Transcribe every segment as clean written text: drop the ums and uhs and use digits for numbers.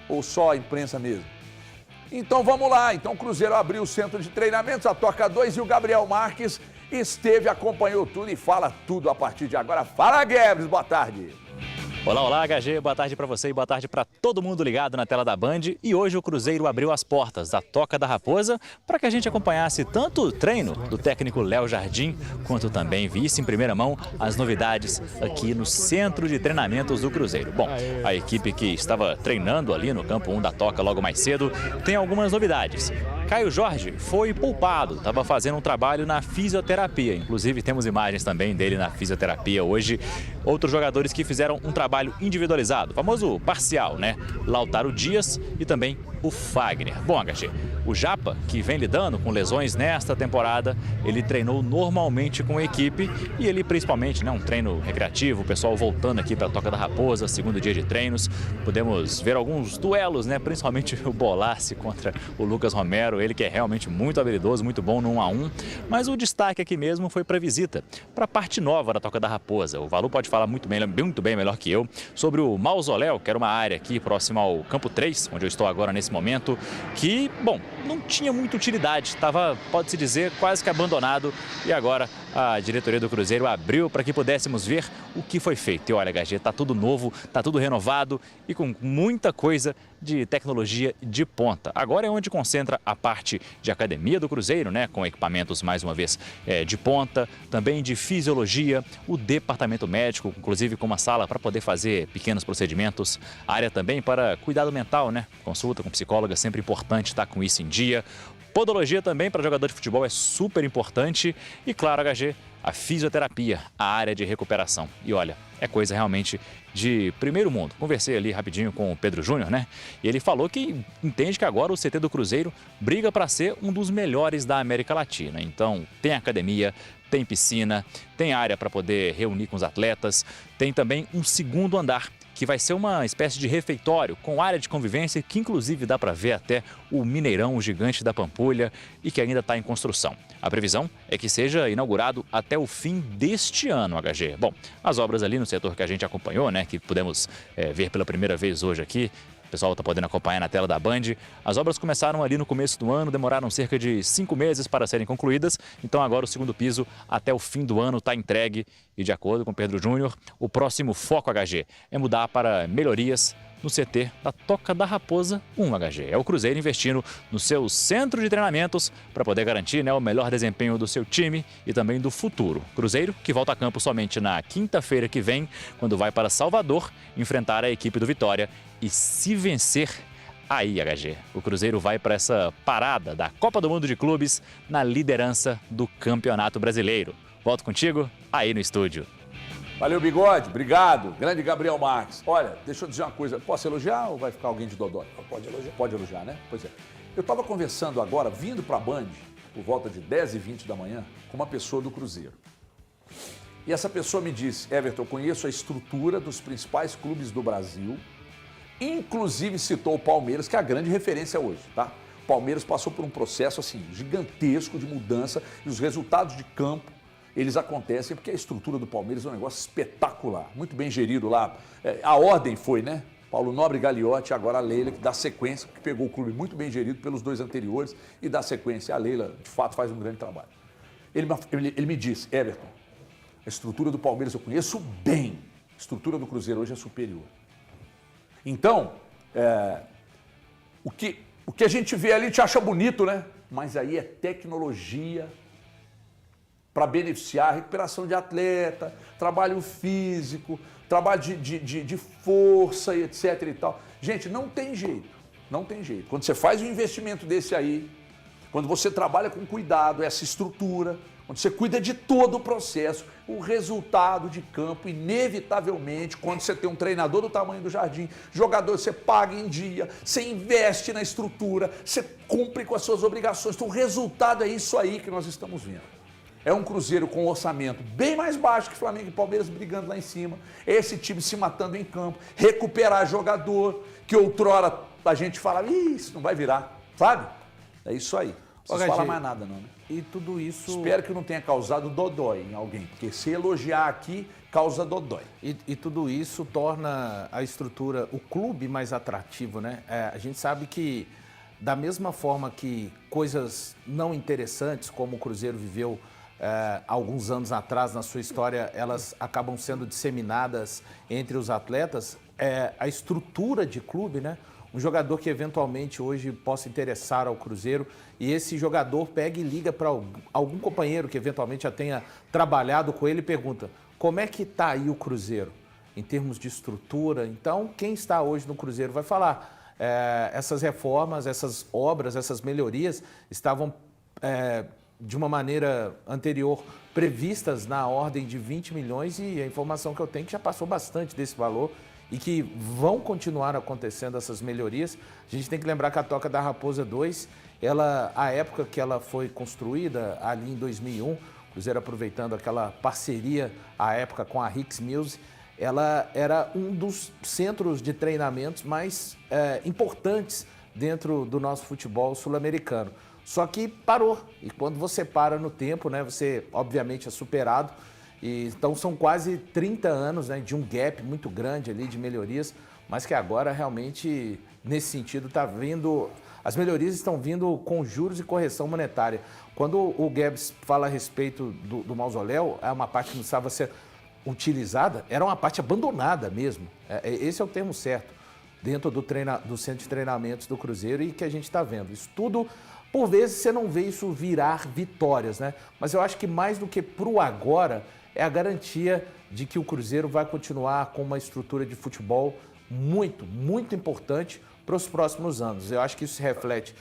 Ou só a imprensa mesmo? Então vamos lá. Então o Cruzeiro abriu o centro de treinamentos, a Toca 2, e o Gabriel Marques esteve, acompanhou tudo e fala tudo a partir de agora. Fala, Guedes, boa tarde. Olá, olá, HG, boa tarde para você e boa tarde para todo mundo ligado na tela da Band. E hoje o Cruzeiro abriu as portas da Toca da Raposa para que a gente acompanhasse tanto o treino do técnico Léo Jardim, quanto também visse em primeira mão as novidades aqui no centro de treinamentos do Cruzeiro. Bom, a equipe que estava treinando ali no campo 1 da Toca logo mais cedo tem algumas novidades. Caio Jorge foi poupado, estava fazendo um trabalho na fisioterapia. Inclusive temos imagens também dele na fisioterapia hoje. Outros jogadores que fizeram um trabalho individualizado, famoso parcial, né? Lautaro Dias e também o Fagner. Bom, HG, o Japa, que vem lidando com lesões nesta temporada, ele treinou normalmente com a equipe e ele principalmente, né, um treino recreativo, o pessoal voltando aqui para a Toca da Raposa, segundo dia de treinos. Podemos ver alguns duelos, né, principalmente o Bolassi contra o Lucas Romero, ele que é realmente muito habilidoso, muito bom no 1 a 1, mas o destaque aqui mesmo foi para a visita, para a parte nova da Toca da Raposa. O Valu pode falar muito bem melhor que eu, sobre o mausoléu, que era uma área aqui próxima ao campo 3, onde eu estou agora nesse momento, que, bom, não tinha muita utilidade, estava, pode-se dizer, quase que abandonado, e agora a diretoria do Cruzeiro abriu para que pudéssemos ver o que foi feito. E olha, HG, está tudo novo, está tudo renovado e com muita coisa de tecnologia de ponta. Agora é onde concentra a parte de academia do Cruzeiro, né, com equipamentos, mais uma vez, de ponta, também de fisiologia, o departamento médico, inclusive com uma sala para poder fazer pequenos procedimentos, área também para cuidado mental, né, consulta com psicóloga, sempre importante estar com isso em dia. Podologia também para jogador de futebol é super importante e, claro, HG, a fisioterapia, a área de recuperação. E olha, é coisa realmente de primeiro mundo. Conversei ali rapidinho com o Pedro Júnior, né? E ele falou que entende que agora o CT do Cruzeiro briga para ser um dos melhores da América Latina. Então, tem academia, tem piscina, tem área para poder reunir com os atletas, tem também um segundo andar, que vai ser uma espécie de refeitório com área de convivência, que inclusive dá para ver até o Mineirão, o gigante da Pampulha, e que ainda está em construção. A previsão é que seja inaugurado até o fim deste ano, HG. Bom, as obras ali no setor que a gente acompanhou, né, que pudemos ver pela primeira vez hoje aqui, o pessoal está podendo acompanhar na tela da Band. As obras começaram ali no começo do ano, demoraram cerca de 5 meses para serem concluídas. Então agora o segundo piso até o fim do ano está entregue. E de acordo com Pedro Júnior, o próximo foco, HG, é mudar para melhorias no CT da Toca da Raposa 1, HG. É o Cruzeiro investindo no seu centro de treinamentos para poder garantir, né, o melhor desempenho do seu time e também do futuro. Cruzeiro que volta a campo somente na quinta-feira que vem, quando vai para Salvador enfrentar a equipe do Vitória. E se vencer, aí, HG, o Cruzeiro vai para essa parada da Copa do Mundo de Clubes na liderança do Campeonato Brasileiro. Volto contigo aí no estúdio. Valeu, Bigode. Obrigado. Grande Gabriel Marques. Olha, deixa eu dizer uma coisa. Posso elogiar ou vai ficar alguém de dodói? Pode elogiar. Pode elogiar, né? Pois é. Eu estava conversando agora, vindo para a Band, por volta de 10h20 da manhã, com uma pessoa do Cruzeiro. E essa pessoa me disse: Everton, eu conheço a estrutura dos principais clubes do Brasil, inclusive citou o Palmeiras, que é a grande referência hoje, tá? O Palmeiras passou por um processo, assim, gigantesco de mudança e os resultados de campo, eles acontecem porque a estrutura do Palmeiras é um negócio espetacular, muito bem gerido lá. A ordem foi, né? Paulo Nobre, Gagliotti, agora a Leila, que dá sequência, que pegou o clube muito bem gerido pelos dois anteriores e dá sequência. A Leila, de fato, faz um grande trabalho. Ele me disse: Everton, a estrutura do Palmeiras eu conheço bem, a estrutura do Cruzeiro hoje é superior. Então, o que a gente vê ali, a gente acha bonito, né? Mas aí é tecnologia para beneficiar a recuperação de atleta, trabalho físico, trabalho de força e etc e tal. Gente, não tem jeito, não tem jeito. Quando você faz um investimento desse aí, quando você trabalha com cuidado, essa estrutura, quando você cuida de todo o processo, o resultado de campo, inevitavelmente, quando você tem um treinador do tamanho do Jardim, jogador, você paga em dia, você investe na estrutura, você cumpre com as suas obrigações. Então, o resultado é isso aí que nós estamos vendo. É um Cruzeiro com um orçamento bem mais baixo que Flamengo e Palmeiras brigando lá em cima. Esse time se matando em campo, recuperar jogador, que outrora a gente fala: isso não vai virar, sabe? É isso aí. Não fala mais nada, não, né? E tudo isso... Espero que não tenha causado dodói em alguém, porque se elogiar aqui, causa dodói. E tudo isso torna a estrutura, o clube mais atrativo, né? A gente sabe que, da mesma forma que coisas não interessantes, como o Cruzeiro viveu alguns anos atrás na sua história, elas acabam sendo disseminadas entre os atletas, a estrutura de clube, né? Um jogador que eventualmente hoje possa interessar ao Cruzeiro e esse jogador pega e liga para algum companheiro que eventualmente já tenha trabalhado com ele e pergunta: como é que está aí o Cruzeiro em termos de estrutura? Então, quem está hoje no Cruzeiro vai falar. Essas reformas, essas obras, essas melhorias estavam, de uma maneira anterior, previstas na ordem de 20 milhões e a informação que eu tenho é que já passou bastante desse valor e que vão continuar acontecendo essas melhorias. A gente tem que lembrar que a Toca da Raposa 2, a época que ela foi construída, ali em 2001, o Cruzeiro aproveitando aquela parceria à época com a Hicks Mills, ela era um dos centros de treinamentos mais importantes dentro do nosso futebol sul-americano. Só que parou, e quando você para no tempo, né, você obviamente é superado. Então são quase 30 anos, né, de um gap muito grande ali de melhorias, mas que agora realmente, nesse sentido, está vindo... As melhorias estão vindo com juros e correção monetária. Quando o Guedes fala a respeito do mausoléu, é uma parte que não precisava ser utilizada, era uma parte abandonada mesmo. Esse é o termo certo, dentro do centro de treinamentos do Cruzeiro e que a gente está vendo. Isso tudo, por vezes, você não vê isso virar vitórias, né? Mas eu acho que mais do que pro agora, é a garantia de que o Cruzeiro vai continuar com uma estrutura de futebol muito, muito importante para os próximos anos. Eu acho que isso se reflete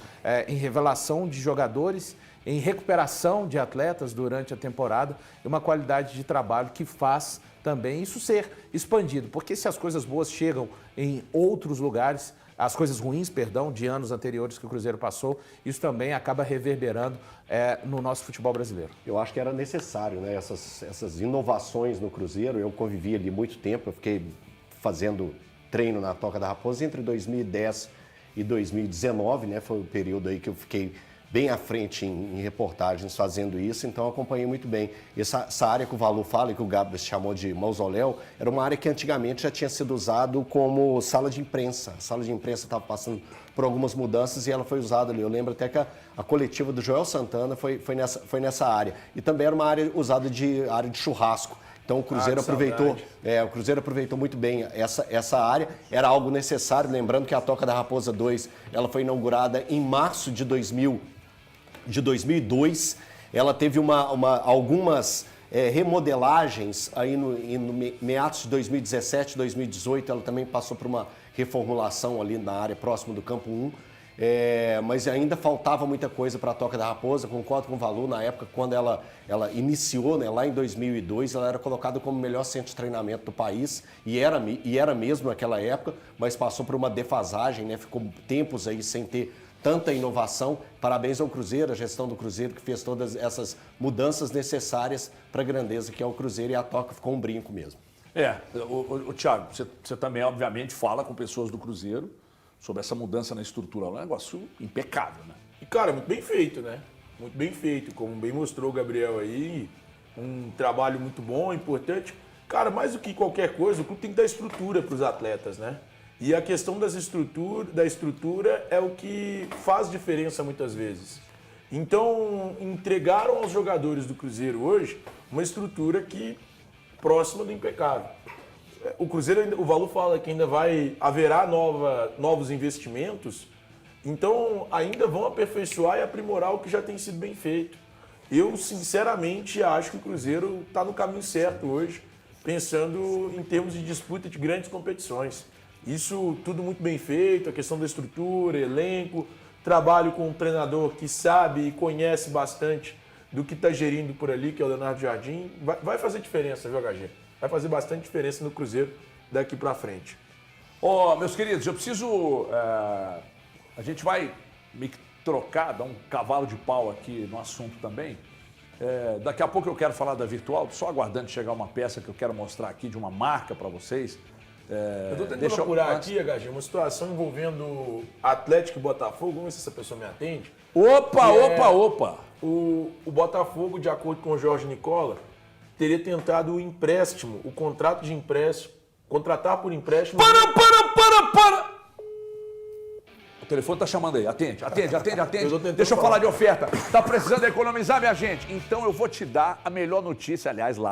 em revelação de jogadores, em recuperação de atletas durante a temporada e uma qualidade de trabalho que faz também isso ser expandido. Porque se as coisas boas chegam em outros lugares, as coisas ruins, perdão, de anos anteriores que o Cruzeiro passou, isso também acaba reverberando no nosso futebol brasileiro. Eu acho que era necessário, né, essas inovações no Cruzeiro. Eu convivi ali muito tempo, eu fiquei fazendo treino na Toca da Raposa entre 2010 e 2019, né, foi o período aí que eu fiquei bem à frente em reportagens fazendo isso, então eu acompanhei muito bem. Essa área que o Valu fala e que o Gabs chamou de mausoléu, era uma área que antigamente já tinha sido usado como sala de imprensa. A sala de imprensa estava passando por algumas mudanças e ela foi usada ali. Eu lembro até que a coletiva do Joel Santana foi nessa área. E também era uma área usada de área de churrasco. Então o Cruzeiro aproveitou muito bem essa área, era algo necessário, lembrando que a Toca da Raposa 2 ela foi inaugurada em março de 2002, ela teve algumas remodelagens aí no meados de 2017, 2018, ela também passou por uma reformulação ali na área próxima do Campo 1. Mas ainda faltava muita coisa para a Toca da Raposa, concordo com o Valu, na época quando ela iniciou, né, lá em 2002, ela era colocada como o melhor centro de treinamento do país, e era mesmo naquela época, mas passou por uma defasagem, né, ficou tempos aí sem ter tanta inovação. Parabéns ao Cruzeiro, a gestão do Cruzeiro que fez todas essas mudanças necessárias para a grandeza que é o Cruzeiro, e a Toca ficou um brinco mesmo. O Thiago, você também obviamente fala com pessoas do Cruzeiro sobre essa mudança na estrutura, é um negócio impecável, né? E, cara, muito bem feito, né? Muito bem feito, como bem mostrou o Gabriel aí, um trabalho muito bom, importante. Cara, mais do que qualquer coisa, o clube tem que dar estrutura para os atletas, né? E a questão da estrutura é o que faz diferença muitas vezes. Então, entregaram aos jogadores do Cruzeiro hoje uma estrutura que próxima do impecável. O Cruzeiro, o Valu fala que ainda haverá novos investimentos, então ainda vão aperfeiçoar e aprimorar o que já tem sido bem feito. Eu, sinceramente, acho que o Cruzeiro está no caminho certo hoje, pensando em termos de disputa de grandes competições. Isso tudo muito bem feito, a questão da estrutura, elenco, trabalho com um treinador que sabe e conhece bastante do que está gerindo por ali, que é o Leonardo Jardim, vai fazer diferença, viu, HG? Vai fazer bastante diferença no Cruzeiro daqui para frente. Meus queridos, eu preciso... a gente vai me trocar, dar um cavalo de pau aqui no assunto também. Daqui a pouco eu quero falar da Virtual, só aguardando chegar uma peça que eu quero mostrar aqui de uma marca para vocês. Eu tô tentando deixa eu- procurar antes- aqui, HG, uma situação envolvendo Atlético e Botafogo. Vamos ver se essa pessoa me atende. Opa, Que é- opa. O Botafogo, de acordo com o Jorge Nicola, teria tentado o empréstimo, o contrato de empréstimo, contratar por empréstimo. Para! O telefone tá chamando aí. Atende. Eu tô tentando Deixa eu falar. falar de oferta. Tá precisando economizar, minha gente? Então eu vou te dar a melhor notícia, aliás, lá.